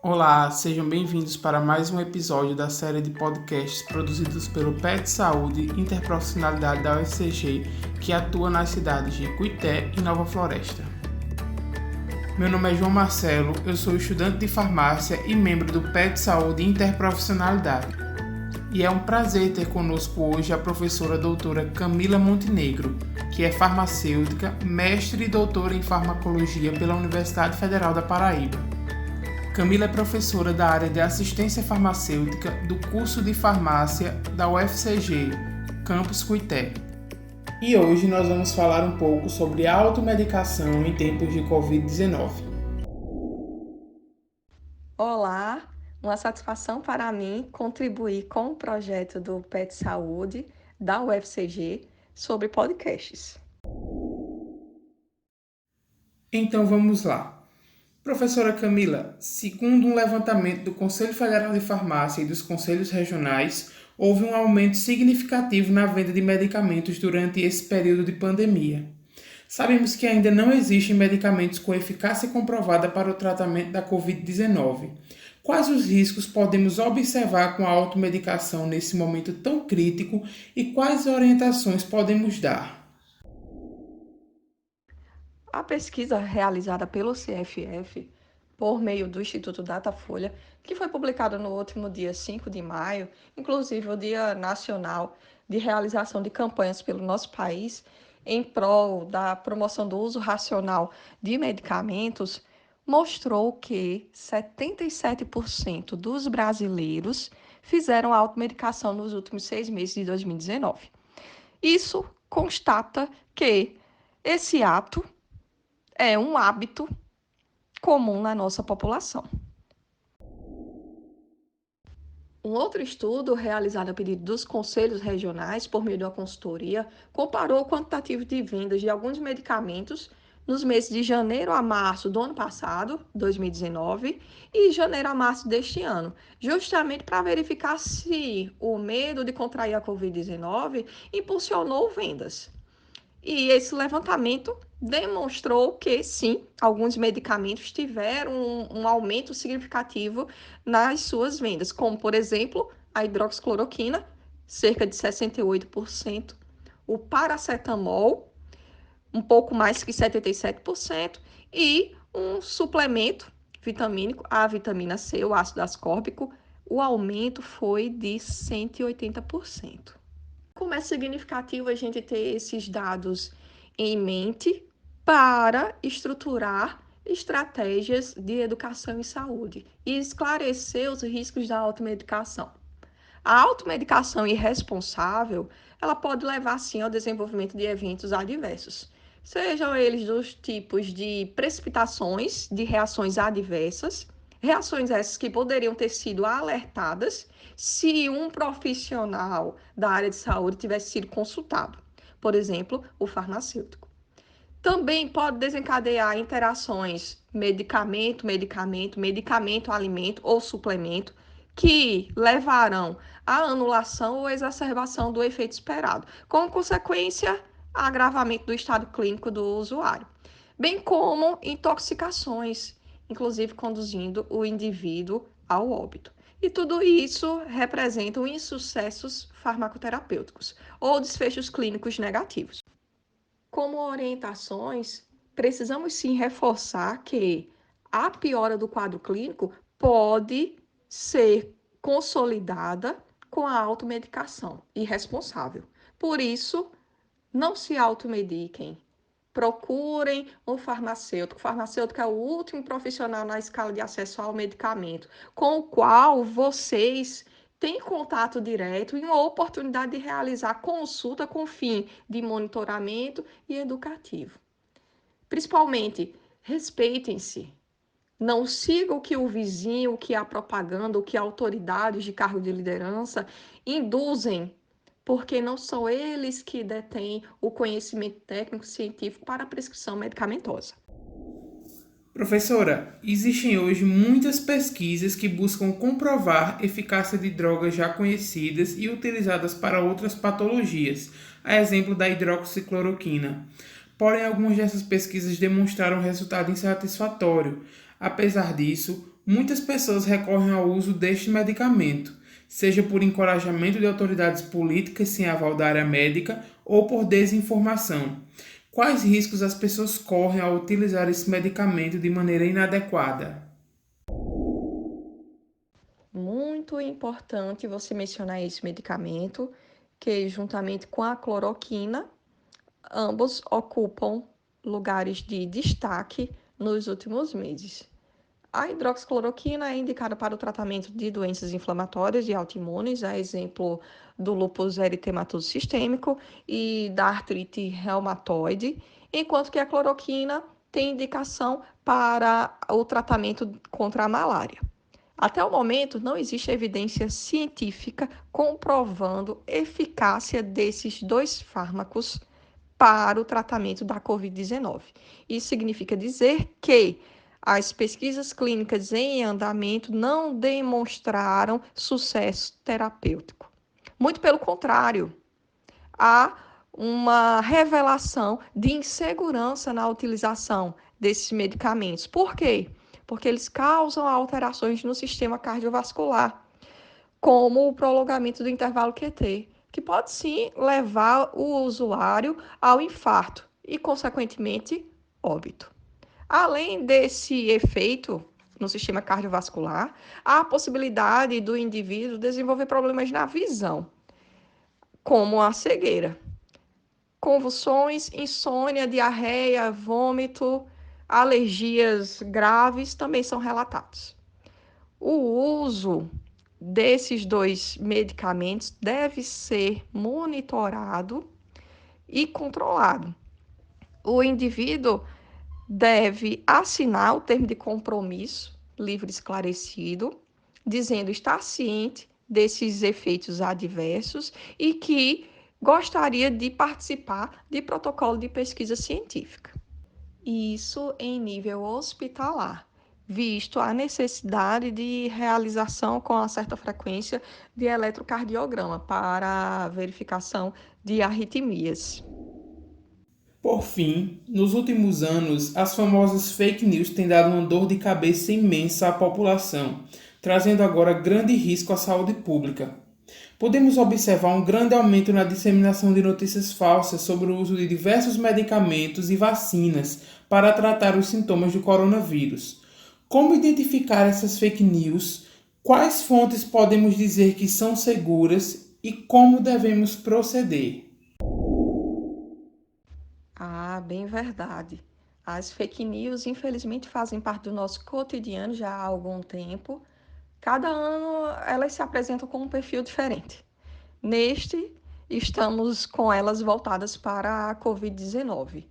Olá, sejam bem-vindos para mais um episódio da série de podcasts produzidos pelo PET Saúde Interprofissionalidade da UFCG, que atua nas cidades de Cuité e Nova Floresta. Meu nome é João Marcelo, eu sou estudante de farmácia e membro do PET Saúde Interprofissionalidade. E é um prazer ter conosco hoje a professora doutora Camila Montenegro, que é farmacêutica, mestre e doutora em farmacologia pela Universidade Federal da Paraíba. Camila é professora da área de assistência farmacêutica do curso de farmácia da UFCG, Campus Cuité. E hoje nós vamos falar um pouco sobre automedicação em tempos de Covid-19. Olá, uma satisfação para mim contribuir com o projeto do PET Saúde da UFCG sobre podcasts. Então vamos lá. Professora Camila, segundo um levantamento do Conselho Federal de Farmácia e dos Conselhos Regionais, houve um aumento significativo na venda de medicamentos durante esse período de pandemia. Sabemos que ainda não existem medicamentos com eficácia comprovada para o tratamento da Covid-19. Quais os riscos podemos observar com a automedicação nesse momento tão crítico e quais orientações podemos dar? A pesquisa realizada pelo CFF, por meio do Instituto Datafolha, que foi publicada no último dia 5 de maio, inclusive o Dia Nacional de Realização de Campanhas pelo nosso país, em prol da promoção do uso racional de medicamentos, mostrou que 77% dos brasileiros fizeram automedicação nos últimos 6 meses de 2019. Isso constata que esse ato é um hábito comum na nossa população. Um outro estudo realizado a pedido dos conselhos regionais, por meio de uma consultoria, comparou o quantitativo de vendas de alguns medicamentos nos meses de janeiro a março do ano passado, 2019, e janeiro a março deste ano, justamente para verificar se o medo de contrair a Covid-19 impulsionou vendas. E esse levantamento demonstrou que, sim, alguns medicamentos tiveram um aumento significativo nas suas vendas, como, por exemplo, a hidroxicloroquina, cerca de 68%, o paracetamol, um pouco mais que 77%, e um suplemento vitamínico, a vitamina C, o ácido ascórbico, o aumento foi de 180%. Como é significativo a gente ter esses dados em mente para estruturar estratégias de educação em saúde e esclarecer os riscos da automedicação. A automedicação irresponsável, ela pode levar sim ao desenvolvimento de eventos adversos, sejam eles dos tipos de precipitações, de reações adversas, reações essas que poderiam ter sido alertadas se um profissional da área de saúde tivesse sido consultado, por exemplo, o farmacêutico. Também pode desencadear interações medicamento, alimento ou suplemento, que levarão à anulação ou exacerbação do efeito esperado, com consequência, agravamento do estado clínico do usuário, bem como intoxicações, inclusive conduzindo o indivíduo ao óbito. E tudo isso representa insucessos farmacoterapêuticos ou desfechos clínicos negativos. Como orientações, precisamos sim reforçar que a piora do quadro clínico pode ser consolidada com a automedicação irresponsável. Por isso, não se automediquem. Procurem um farmacêutico. O farmacêutico é o último profissional na escala de acesso ao medicamento, com o qual vocês têm contato direto e uma oportunidade de realizar consulta com fim de monitoramento e educativo. Principalmente, respeitem-se. Não siga o que o vizinho, o que a propaganda, o que autoridades de cargo de liderança induzem, porque não são eles que detêm o conhecimento técnico científico para a prescrição medicamentosa. Professora, existem hoje muitas pesquisas que buscam comprovar eficácia de drogas já conhecidas e utilizadas para outras patologias, a exemplo da hidroxicloroquina. Porém, algumas dessas pesquisas demonstraram resultado insatisfatório. Apesar disso, Muitas pessoas recorrem ao uso deste medicamento, seja por encorajamento de autoridades políticas sem aval da área médica ou por desinformação. Quais riscos as pessoas correm ao utilizar esse medicamento de maneira inadequada? Muito importante você mencionar esse medicamento, que juntamente com a cloroquina, ambos ocupam lugares de destaque nos últimos meses. A hidroxicloroquina é indicada para o tratamento de doenças inflamatórias e autoimunes, a exemplo do lúpus eritematoso sistêmico e da artrite reumatoide, enquanto que a cloroquina tem indicação para o tratamento contra a malária. Até o momento, não existe evidência científica comprovando eficácia desses dois fármacos para o tratamento da Covid-19. Isso significa dizer que as pesquisas clínicas em andamento não demonstraram sucesso terapêutico. Muito pelo contrário, há uma revelação de insegurança na utilização desses medicamentos. Por quê? Porque eles causam alterações no sistema cardiovascular, como o prolongamento do intervalo QT, que pode sim levar o usuário ao infarto e, consequentemente, óbito. Além desse efeito no sistema cardiovascular, há a possibilidade do indivíduo desenvolver problemas na visão, como a cegueira, convulsões, insônia, diarreia, vômito, alergias graves também são relatados. O uso desses dois medicamentos deve ser monitorado e controlado. O indivíduo deve assinar o termo de compromisso livre e esclarecido, dizendo estar ciente desses efeitos adversos e que gostaria de participar de protocolo de pesquisa científica. Isso em nível hospitalar, visto a necessidade de realização com uma certa frequência de eletrocardiograma para verificação de arritmias. Por fim, nos últimos anos, as famosas fake news têm dado uma dor de cabeça imensa à população, trazendo agora grande risco à saúde pública. Podemos observar um grande aumento na disseminação de notícias falsas sobre o uso de diversos medicamentos e vacinas para tratar os sintomas do coronavírus. Como identificar essas fake news? Quais fontes podemos dizer que são seguras e como devemos proceder? Bem verdade. As fake news, infelizmente, fazem parte do nosso cotidiano já há algum tempo. Cada ano elas se apresentam com um perfil diferente. Neste, estamos com elas voltadas para a Covid-19.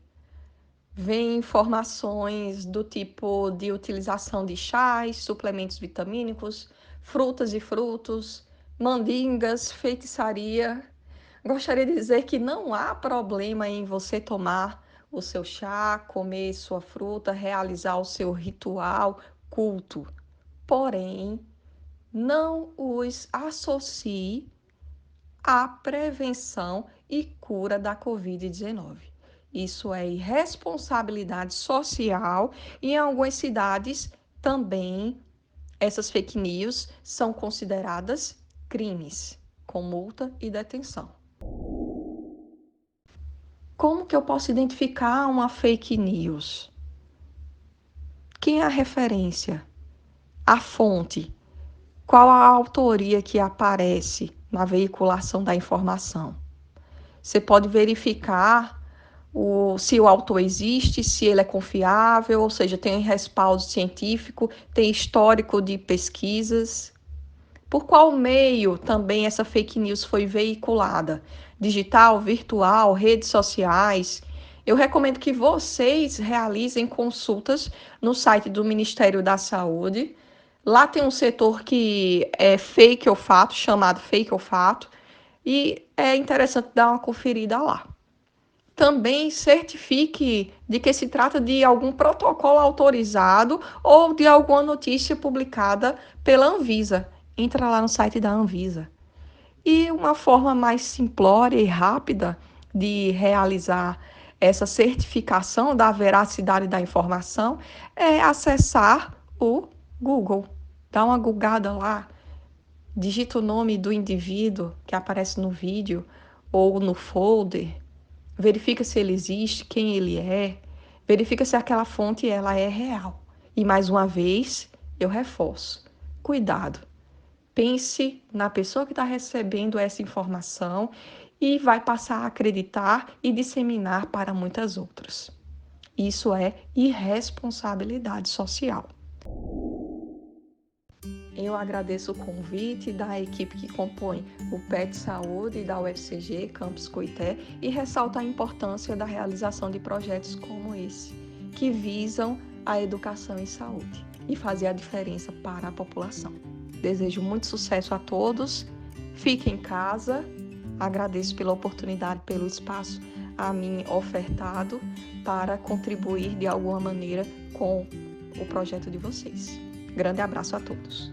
Vêm informações do tipo de utilização de chás, suplementos vitamínicos, frutas e frutos, mandingas, feitiçaria. Gostaria de dizer que não há problema em você tomar o seu chá, comer sua fruta, realizar o seu ritual, culto. Porém, não os associe à prevenção e cura da Covid-19. Isso é irresponsabilidade social e em algumas cidades também essas fake news são consideradas crimes, com multa e detenção. Como que eu posso identificar uma fake news? Quem é a referência? A fonte? Qual a autoria que aparece na veiculação da informação? Você pode verificar se o autor existe, se ele é confiável, ou seja, tem respaldo científico, tem histórico de pesquisas. Por qual meio também essa fake news foi veiculada? Digital, virtual, redes sociais? Eu recomendo que vocês realizem consultas no site do Ministério da Saúde. Lá tem um setor que é fake ou fato, chamado fake ou fato, e é interessante dar uma conferida lá. Também certifique de que se trata de algum protocolo autorizado ou de alguma notícia publicada pela Anvisa. Entra lá no site da Anvisa. E uma forma mais simplória e rápida de realizar essa certificação da veracidade da informação é acessar o Google, dá uma googada lá, digita o nome do indivíduo que aparece no vídeo ou no folder, verifica se ele existe, quem ele é, verifica se aquela fonte ela é real. E mais uma vez, eu reforço, cuidado. Pense na pessoa que está recebendo essa informação e vai passar a acreditar e disseminar para muitas outras. Isso é irresponsabilidade social. Eu agradeço o convite da equipe que compõe o PET Saúde da UFCG, Campus Cuité, e ressalto a importância da realização de projetos como esse, que visam a educação em saúde e fazer a diferença para a população. Desejo muito sucesso a todos, fiquem em casa, agradeço pela oportunidade, pelo espaço a mim ofertado para contribuir de alguma maneira com o projeto de vocês. Grande abraço a todos.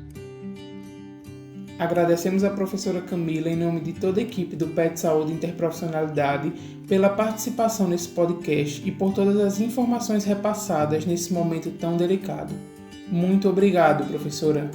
Agradecemos à professora Camila, em nome de toda a equipe do PET Saúde Interprofissionalidade, pela participação nesse podcast e por todas as informações repassadas nesse momento tão delicado. Muito obrigado, professora!